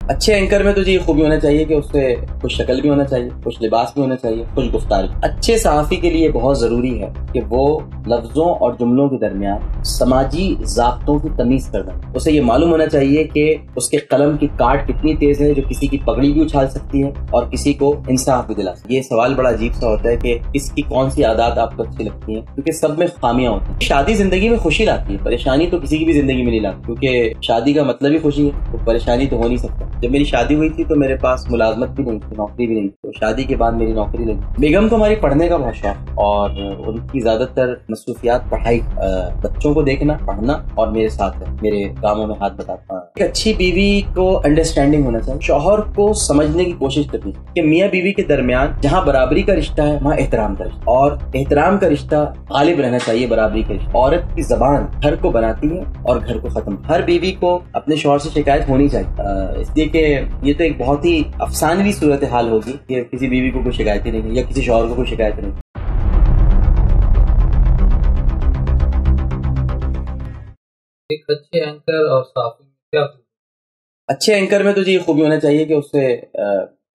اچھے اینکر میں تو یہ خوبی ہونا چاہیے کہ اس سے کچھ شکل بھی ہونا چاہیے، کچھ لباس بھی ہونا چاہیے، کچھ گفتار بھی۔ اچھے صحافی کے لیے بہت ضروری ہے کہ وہ لفظوں اور جملوں کے درمیان سماجی ضابطوں کی تمیز کرنا، اسے یہ معلوم ہونا چاہیے کہ اس کے قلم کی کاٹ کتنی تیز ہے جو کسی کی پگڑی بھی اچھال سکتی ہے اور کسی کو انصاف بھی دلا سکتی ہے۔ یہ سوال بڑا عجیب سا ہوتا ہے کہ کس کی کون سی عادات آپ کو اچھی لگتی ہیں، کیونکہ سب میں خامیاں ہوتی ہیں۔ شادی زندگی میں خوشی لاتی ہے، پریشانی تو کسی کی بھی زندگی میں نہیں لاتی، کیونکہ شادی کا مطلب ہی خوشی ہے، تو پریشانی تو ہو نہیں سکتا۔ جب میری شادی ہوئی تھی تو میرے پاس ملازمت بھی نہیں تھی، نوکری بھی نہیں تھی، تو شادی کے بعد میری نوکری لگی۔ بیگم کو ہماری پڑھنے کا بہت شوق اور ان کی زیادہ تر مصروفیات پڑھائی، بچوں کو دیکھنا، پڑھنا اور میرے ساتھ ہے، میرے کاموں میں ہاتھ بتاتا۔ ایک اچھی بیوی کو انڈرسٹینڈنگ ہونا چاہیے، شوہر کو سمجھنے کی کوشش کرنی کہ میاں بیوی کے درمیان جہاں برابری کا رشتہ ہے وہاں احترام کا رشتہ، اور احترام کا رشتہ غالب رہنا چاہیے برابری کا رشتہ۔ عورت کی زبان گھر کو بناتی ہے اور گھر کو ختم۔ ہر بیوی کو اپنے شوہر سے شکایت ہونی چاہیے، اس لیے کہ یہ تو ایک بہت ہی افسانوی صورتحال ہوگی کہ کسی بیوی کو کوئی شکایت ہی نہیں یا کسی شوہر کو کوئی شکایت نہیں۔ ایک اچھے اینکر اور صحافی میں کیا فرق؟ اچھے اینکر میں تو یہ خوبی ہونا چاہیے کہ اس سے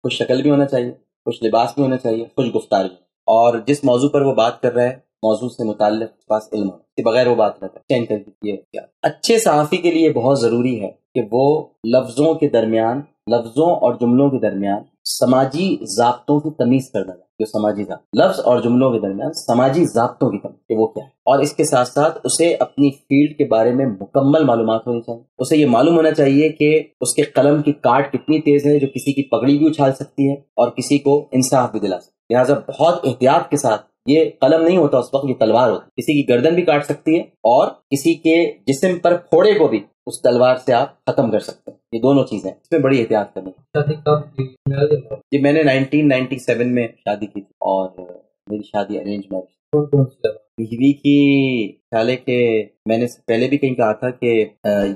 کچھ شکل بھی ہونا چاہیے، کچھ لباس بھی ہونا چاہیے، کچھ گفتار بھی، اور جس موضوع پر وہ بات کر رہا ہے موضوع سے متعلق اس کے پاس علم ہو، کے بغیر وہ بات نہ کرے۔ اینکر یہ کیا اچھے صحافی کے لیے بہت ضروری ہے کہ وہ لفظوں اور جملوں کے درمیان سماجی ضابطوں کی تمیز کرنا، جو سماجی لفظ اور جملوں کے درمیان سماجی ضابطوں کی تمیز کہ وہ کیا ہے، اور اس کے ساتھ ساتھ اسے اپنی فیلڈ کے بارے میں مکمل معلومات ہونی چاہیے۔ اسے یہ معلوم ہونا چاہیے کہ اس کے قلم کی کاٹ کتنی تیز ہے جو کسی کی پگڑی بھی اچھال سکتی ہے اور کسی کو انصاف بھی دلا سکتی ہے۔ لہٰذا بہت احتیاط کے ساتھ، یہ قلم نہیں ہوتا اس وقت، یہ تلوار ہوتی ہے، کسی کی گردن بھی کاٹ سکتی ہے اور کسی کے جسم پر پھوڑے کو بھی اس تلوار سے آپ ختم کر سکتے ہیں۔ یہ دونوں چیزیں اس میں بڑی احتیاط کرنی۔ شادی کب کی؟ جی میں نے 1997 میں شادی کی تھی اور میری شادی ارینج میرج۔ کون سی جگہ؟ بیوی کی خیال ہے کہ میں نے پہلے بھی کہیں کہا تھا کہ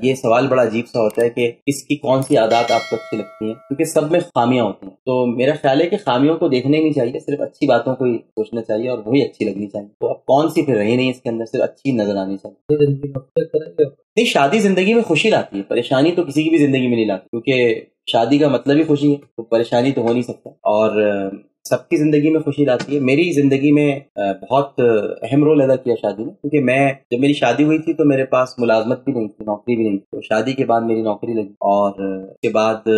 یہ سوال بڑا عجیب سا ہوتا ہے کہ کس کی کون سی عادات آپ کو اچھی لگتی ہیں، کیونکہ سب میں خامیاں ہوتی ہیں۔ تو میرا خیال ہے کہ خامیوں کو دیکھنے نہیں چاہیے، صرف اچھی باتوں کو ہی سوچنا چاہیے اور وہی اچھی لگنی چاہیے۔ تو اب کون سی پھر رہی نہیں اس کے اندر، صرف اچھی نظر آنی چاہیے۔ زندگی میں فکر کریں گے؟ نہیں، شادی زندگی میں خوشی لاتی ہے، پریشانی تو کسی کی بھی زندگی میں نہیں لاتی، کیونکہ شادی کا مطلب ہی خوشی ہے، تو پریشانی تو ہو نہیں سکتا، اور سب کی زندگی میں خوشی لاتی ہے۔ میری زندگی میں بہت اہم رول ادا کیا شادی نے، کیونکہ جب میری شادی ہوئی تھی تو میرے پاس ملازمت بھی نہیں تھی، نوکری بھی نہیں تھی، تو شادی کے بعد میری نوکری لگی، اور اس کے بعد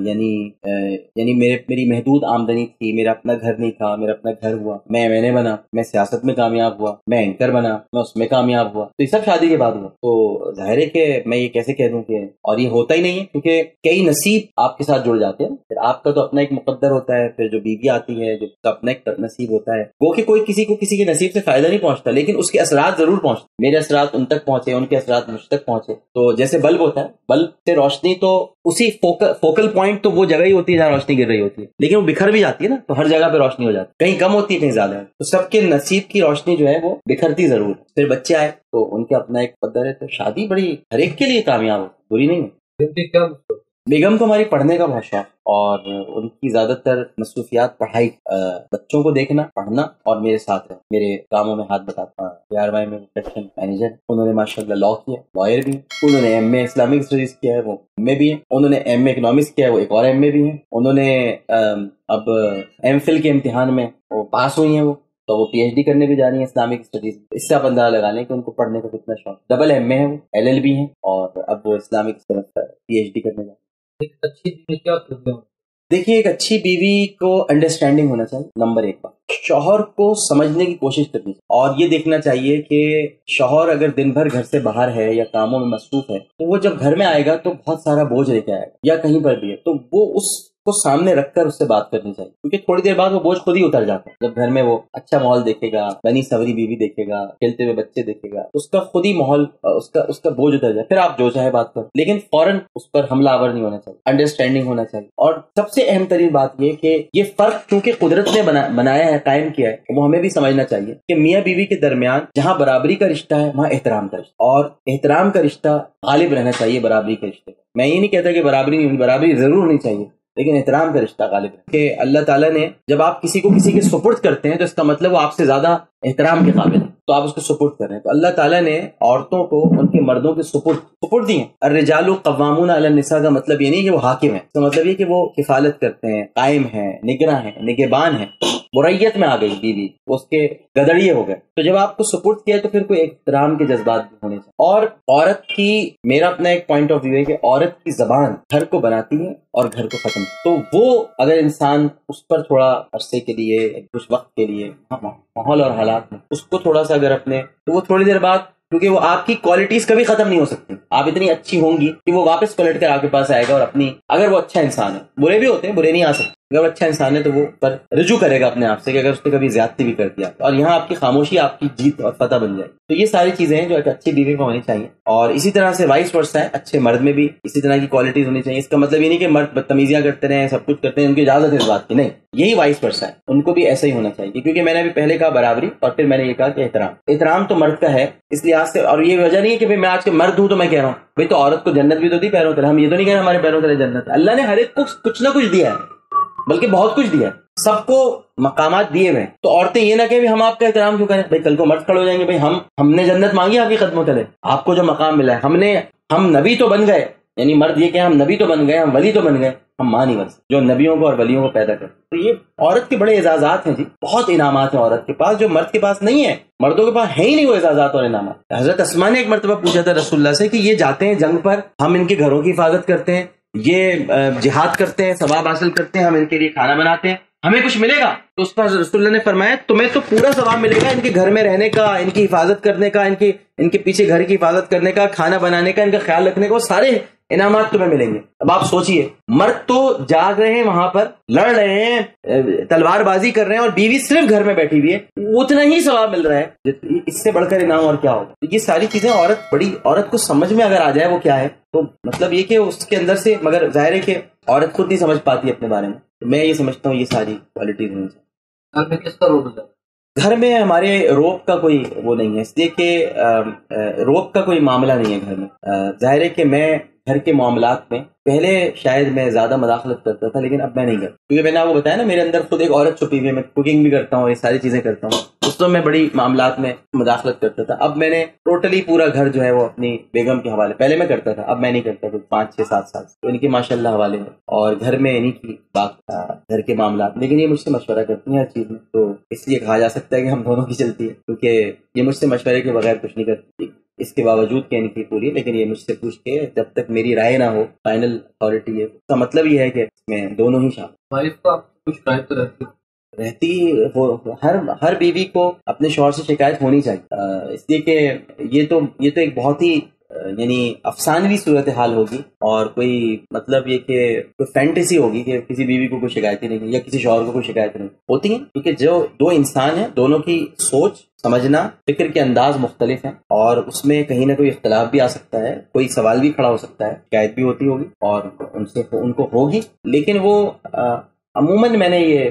یعنی میری محدود آمدنی تھی، میرا اپنا گھر نہیں تھا، میرا اپنا گھر ہوا، میں بنا، میں سیاست میں کامیاب ہوا، میں اینکر بنا، میں اس میں کامیاب ہوا، تو یہ سب شادی کے بعد ہوا۔ تو ظاہر ہے کہ میں یہ کیسے کہہ دوں کہ، اور یہ ہوتا ہی نہیں ہے، کیونکہ کئی نصیب آپ کے ساتھ جڑ جاتے ہیں، پھر آپ کا تو اپنا ایک مقدر ہوتا ہے، پھر جو بیوی آتی ہے جو اپنا ایک نصیب ہوتا ہے، وہ کہ کوئی کسی کو کسی کے نصیب سے فائدہ نہیں پہنچتا، لیکن اس کے اثرات ضرور پہنچتے۔ میرے اثرات ان تک پہنچے، ان کے اثرات مجھ تک پہنچے۔ تو جیسے بلب ہوتا ہے، بلب سے روشنی تو اسی فوکل پوائنٹ تو وہ جگہ ہی ہوتی ہے جہاں روشنی گر رہی ہوتی ہے، لیکن وہ بکھر بھی جاتی ہے نا، تو ہر جگہ پہ روشنی ہو جاتی ہے، کہیں کم ہوتی ہے کہیں زیادہ ہے، تو سب کے نصیب کی روشنی جو ہے وہ بکھرتی ضرور ہے۔ پھر بچے آئے تو ان کا اپنا ایک قدر ہے، تو شادی بڑی ہر ایک کے لیے کامیاب ہو، بری نہیں ہے۔ کیا؟ بیگم کو ہماری پڑھنے کا بہت شوق اور ان کی زیادہ تر مصروفیات پڑھائی، بچوں کو دیکھنا، پڑھنا اور میرے ساتھ ہے، میرے کاموں میں ہاتھ بتاتا۔ PRY میں پروڈکشن مینیجر، انہوں نے ماشاءاللہ لاء کیا، لائر بھی، انہوں نے MA اسلامک اسٹڈیز کیا ہے، وہ MA بھی ہیں، انہوں نے MA اکنامکس کیا ہے، وہ ایک اور MA بھی ہیں، انہوں نے اب MPhil کے امتحان میں وہ پاس ہوئی ہیں، وہ تو وہ PhD کرنے بھی جا رہی ہیں اسلامک اسٹڈیز۔ اس سے آپ اندازہ لگا لیں کہ ان کو پڑھنے کا کتنا شوق۔ ڈبل MA ہے، وہ LLB ہیں، اور اب وہ اسلامک PhD کرنے جا۔ ایک اچھی بیوی کیا خوبیاں؟ دیکھیے، ایک اچھی بیوی کو انڈرسٹینڈنگ ہونا چاہیے، نمبر 1 بات۔ شوہر کو سمجھنے کی کوشش کرنی چاہیے، اور یہ دیکھنا چاہیے کہ شوہر اگر دن بھر گھر سے باہر ہے یا کاموں میں مصروف ہے، تو وہ جب گھر میں آئے گا تو بہت سارا بوجھ لے کے آئے گا، یا کہیں پر بھی ہے تو وہ اس کو سامنے رکھ کر اس سے بات کرنی چاہیے، کیونکہ تھوڑی دیر بعد وہ بوجھ خود ہی اتر جاتا ہے۔ جب گھر میں وہ اچھا ماحول دیکھے گا، بنی سوری بیوی دیکھے گا، کھیلتے ہوئے بچے دیکھے گا، اس کا خود ہی ماحول، اس کا بوجھ اتر جائے، پھر آپ جو چاہے بات کریں، لیکن فوراً اس پر حملہ آور نہیں ہونا چاہیے، انڈرسٹینڈنگ ہونا چاہیے۔ اور سب سے اہم ترین بات یہ کہ یہ فرق چونکہ قدرت نے بنایا ہے، قائم کیا ہے، وہ ہمیں بھی سمجھنا چاہیے کہ میاں بیوی کے درمیان جہاں برابری کا رشتہ ہے وہاں احترام کا رشتہ، اور احترام کا رشتہ غالب رہنا چاہیے برابری کے رشتے۔ میں یہ نہیں کہتا کہ برابری ضرور ہونی چاہیے، لیکن احترام کا رشتہ غالب ہے، کہ اللہ تعالیٰ نے جب آپ کسی کو کسی کے سپرد کرتے ہیں تو اس کا مطلب وہ آپ سے زیادہ احترام کے قابل ہے تو آپ اس کو سپورٹ کر رہے ہیں. تو اللہ تعالیٰ نے عورتوں کو ان کے مردوں کے سپورٹ دی ہیں. الرجال قوامون علی النساء کا مطلب یہ نہیں کہ وہ حاکم ہیں، اس کا مطلب یہ کہ وہ کفالت کرتے ہیں، قائم ہیں، نگراں ہیں، نگہبان ہیں. مریت میں آ گئی بیوی، وہ اس کے گدڑیے ہو گئے. تو جب آپ کو سپورٹ کیا تو پھر کوئی احترام کے جذبات بھی ہونے چاہیے. اور عورت کی، میرا اپنا ایک پوائنٹ آف ویو ہے کہ عورت کی زبان گھر کو بناتی ہے اور گھر کو ختم. تو وہ اگر انسان اس پر تھوڑا عرصے کے لیے، کچھ وقت کے لیے، ماحول اور حالات میں اس کو تھوڑا سا اگر اپنے، تو وہ تھوڑی دیر بعد، کیونکہ وہ آپ کی کوالٹیز کبھی ختم نہیں ہو سکتی. آپ اتنی اچھی ہوں گی کہ وہ واپس پلٹ کر آپ کے پاس آئے گا اور اپنی، اگر وہ اچھا انسان ہے، برے بھی ہوتے ہیں، برے نہیں آ سکتے، اگر وہ اچھا انسان ہے تو وہ پر رجوع کرے گا اپنے آپ سے کہ اگر اس نے کبھی زیادتی بھی کر دیا، اور یہاں آپ کی خاموشی آپ کی جیت اور فتح بن جائے. تو یہ ساری چیزیں ہیں جو ایک اچھی بیوی کو ہونی چاہیے. اور اسی طرح سے وائس ورسا ہے، اچھے مرد میں بھی اسی طرح کی کوالٹیز ہونی چاہیے. اس کا مطلب یہ نہیں کہ مرد بدتمیزیاں کرتے رہیں، سب کچھ کرتے ہیں، ان کی اجازت ہے اس بات کی، نہیں، یہی وائس ورسا ہے، ان کو بھی ایسا ہی ہونا چاہیے. کیونکہ میں نے ابھی پہلے کہا برابری، اور پھر میں نے یہ کہا کہ احترام تو مرد کا ہے اس لحاظ سے. اور یہ وجہ نہیں ہے کہ میں آج کے مرد ہوں تو میں کہہ رہا ہوں بھائی تو عورت کو جنت بھی تو دی پیروں تلے. ہم یہ تو نہیں کہہ رہے ہمارے پیروں تلے جنت ہے. اللہ نے ہر ایک کو کچھ نہ کچھ دیا ہے، بلکہ بہت کچھ دیا ہے، سب کو مقامات دیے ہوئے. تو عورتیں یہ نہ کہ ہم آپ کا احترام کیوں کریں، بھائی کل کو مرد کھڑے ہو جائیں گے، بھائی ہم نے جنت مانگی آپ کی قدموں تلے، آپ کو جو مقام ملا ہے، ہم نبی تو بن گئے، یعنی مرد یہ کہ ہم نبی تو بن گئے، ہم ولی تو بن گئے، ہم ماں نہیں بن سکتے جو نبیوں کو اور ولیوں کو پیدا کرتے. تو یہ عورت کے بڑے اعزازات ہیں جی، بہت انعامات ہیں عورت کے پاس جو مرد کے پاس نہیں ہے، مردوں کے پاس ہے ہی نہیں وہ اعزازات اور انعامات. حضرت اسماء نے ایک مرتبہ پوچھا تھا رسول اللہ سے کہ یہ جاتے ہیں جنگ پر، ہم ان کے گھروں کی حفاظت کرتے ہیں، یہ جہاد کرتے ہیں، ثواب حاصل کرتے ہیں، ہم ان کے لیے کھانا بناتے ہیں، ہمیں کچھ ملے گا؟ تو اس پر رسول اللہ نے فرمایا تمہیں تو پورا ثواب ملے گا ان کے گھر میں رہنے کا، ان کی حفاظت کرنے کا، ان کے پیچھے گھر کی حفاظت کرنے کا، کھانا بنانے کا، ان کا خیال رکھنے کا، وہ سارے انعامات تمہیں ملیں گے. اب آپ سوچئے، مرد تو جاگ رہے ہیں، وہاں پر لڑ رہے ہیں، تلوار بازی کر رہے ہیں، اور بیوی صرف گھر میں بیٹھی ہوئی ہے، اتنا ہی ثواب مل رہا ہے، اس سے بڑھ کر انعام اور کیا ہوگا؟ یہ ساری چیزیں عورت کو سمجھ میں اگر آ جائے وہ کیا ہے، تو مطلب یہ کہ اس کے اندر سے، مگر ظاہر ہے کہ عورت خود نہیں سمجھ پاتی اپنے بارے میں. میں یہ سمجھتا ہوں یہ ساری کوالٹیز ہونی چاہیے. گھر میں کس کا رول ہوتا ہے؟ گھر میں ہمارے روب کا کوئی وہ نہیں ہے، اس لیے کہ روب کا کوئی معاملہ نہیں ہے گھر میں. ظاہر ہے کہ میں گھر کے معاملات میں پہلے شاید میں زیادہ مداخلت کرتا تھا، لیکن اب میں نہیں کرتا، کیونکہ میں نے آپ کو بتایا نا میرے اندر خود ایک عورت چھپی ہوئی ہے. میں کوکنگ بھی کرتا ہوں، یہ ساری چیزیں کرتا ہوں، اس تو میں بڑی معاملات میں مداخلت کرتا تھا. اب میں نے ٹوٹلی پورا گھر جو ہے وہ اپنی بیگم کے حوالے، پہلے میں کرتا تھا، اب میں نہیں کرتا. 5-6-7 سال تو ان کے ماشاء اللہ حوالے ہیں، اور گھر میں انہیں کی بات، گھر کے معاملات. لیکن یہ مجھ سے مشورہ کرتی ہیں ہر چیز میں، تو اس لیے کہا جا سکتا ہے کہ ہم دونوں کی چلتی ہے، کیونکہ یہ مجھ سے مشورے کے بغیر کچھ نہیں کرتی، اس کے باوجود کہ ان کی پوری، لیکن یہ مجھ سے پوچھ کے جب تک میری رائے نہ ہو، فائنل اتھارٹی ہے. اس کا مطلب یہ ہے کہ میں دونوں ہی شامل. وائف کو آپ کچھ شکایت تو رہتی ہر بیوی کو اپنے شوہر سے شکایت ہونی چاہیے، اس لیے کہ یہ تو ایک بہت ہی یعنی افسانوی صورتحال ہوگی، اور کوئی مطلب یہ کہ کوئی فینٹیسی ہوگی کہ کسی بیوی کو کوئی شکایت ہی نہیں، یا کسی شوہر کو کوئی شکایت نہیں ہوتی ہے. کیونکہ جو دو انسان ہیں، دونوں کی سوچ، سمجھنا، فکر کے انداز مختلف ہیں، اور اس میں کہیں نہ کوئی اختلاف بھی آ سکتا ہے، کوئی سوال بھی کھڑا ہو سکتا ہے، شکایت بھی ہوتی ہوگی اور ان کو ہوگی. لیکن وہ عموماً میں نے یہ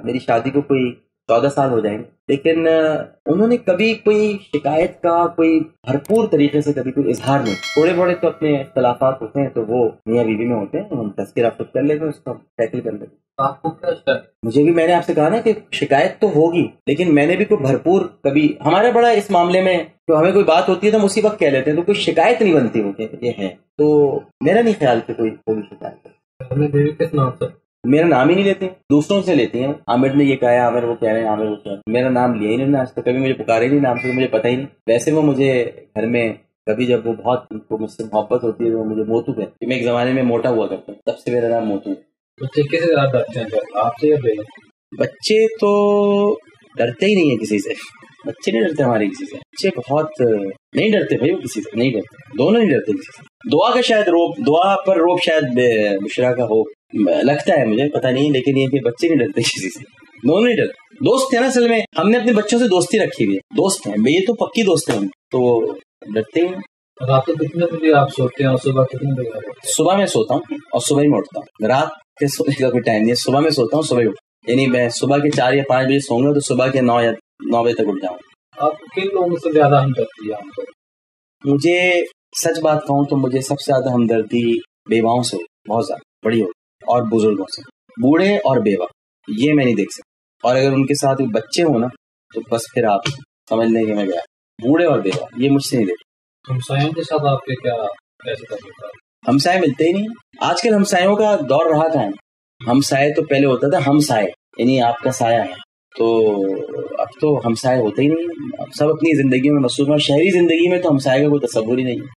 میری شادی کو کوئی 14 سال ہو جائیں گے، لیکن انہوں نے کبھی کوئی شکایت کا کوئی بھرپور طریقے سے کبھی کوئی اظہار نہیں. تھوڑے بڑے تو اپنے اختلافات ہوتے ہیں تو وہ میاں بیوی میں ہوتے ہیں، ہم تذکرہ خود کر لیتے ہیں، اس کو ٹیکل کر لیتے ہیں. آپ کو کیا شکایت؟ مجھے بھی، میں نے آپ سے کہا نا کہ شکایت تو ہوگی، لیکن میں نے بھی کوئی بھرپور کبھی، ہمارا بڑا اس معاملے میں تو ہمیں کوئی بات ہوتی ہے تو ہم اسی وقت کہہ لیتے ہیں، تو کوئی شکایت نہیں بنتی ہوتی یہ ہے. تو میرا نہیں خیال کہ کوئی شکایت. بیوی کس نام سے؟ میرا نام ہی نہیں لیتے، دوسروں سے لیتے ہیں. عامر نے یہ کہا ہے، عامر وہ کہہ رہے ہیں، عامر وہ کہہ رہے ہیں. میرا نام لیا ہی نہیں آج تک، کبھی مجھے پکارے نہیں نام سے، مجھے پتہ ہی نہیں. ویسے وہ مجھے گھر میں کبھی جب وہ بہت مجھ سے محبت ہوتی ہے وہ مجھے موتو کہتے ہیں. میں ایک زمانے میں موٹا ہوا کرتا ہوں، تب سے میرا نام موتو ہے. بچے کس سے زیادہ ڈرتے ہیں، آپ سے یا بیگم؟ بچے تو ڈرتے ہی نہیں ہیں کسی سے، بچے نہیں ڈرتے ہمارے کسی سے. بچے بہت نہیں ڈرتے بھائی، وہ کسی سے نہیں ڈرتے، دونوں نہیں ڈرتے کسی سے. دعا کا شاید روب، دعا پر روب شاید بشرا کا ہو، لگتا ہے مجھے، پتہ نہیں، لیکن یہ کہ بچے نہیں ڈرتے کسی سے، دونوں نہیں ڈرتے. دوست ہیں نا، اصل میں ہم نے اپنے بچوں سے دوستی رکھی ہوئی ہے، دوست ہیں، یہ تو پکی دوست ہیں ہم، تو ڈرتے ہیں. رات کو کتنے بجے آپ سوتے ہیں اور صبح کتنے بجے؟ صبح میں سوتا ہوں اور صبح ہی میں اٹھتا ہوں. رات کے سونے کا کوئی ٹائم نہیں ہے، صبح میں سوتا ہوں، صبح ہی اٹھتا ہوں. یعنی میں صبح کے 4 یا 5 بجے سوؤں گا تو صبح کے 9 بجے تک اٹھ جاؤں. آپ کن لوگوں سے زیادہ ہمدردی ہے؟ مجھے سچ بات کہوں تو مجھے سب سے زیادہ ہمدردی بیواؤں سے بہت زیادہ بڑی ہوتی، اور بزرگوں سے، بوڑھے اور بیوہ، یہ میں نہیں دیکھ سکتا. اور اگر ان کے ساتھ بچے ہوں نا تو بس پھر آپ سمجھ لیں کہ میں گیا. بوڑھے اور بیوہ یہ مجھ سے نہیں لیتے. ہمسایوں کے ساتھ آپ کے کیا کیسے کرتے ہیں؟ ہمسائے ملتے ہی نہیں. آج کل ہمسایوں کا دور رہا تھا. ہمسائے تو پہلے ہوتا تھا ہم سائے، یعنی آپ کا سایہ ہے. تو اب تو ہمسائے ہوتے ہی نہیں. اب سب اپنی زندگی میں مصروف ہیں. شہری زندگی میں تو ہمسائے کا کوئی تصور ہی نہیں ہے.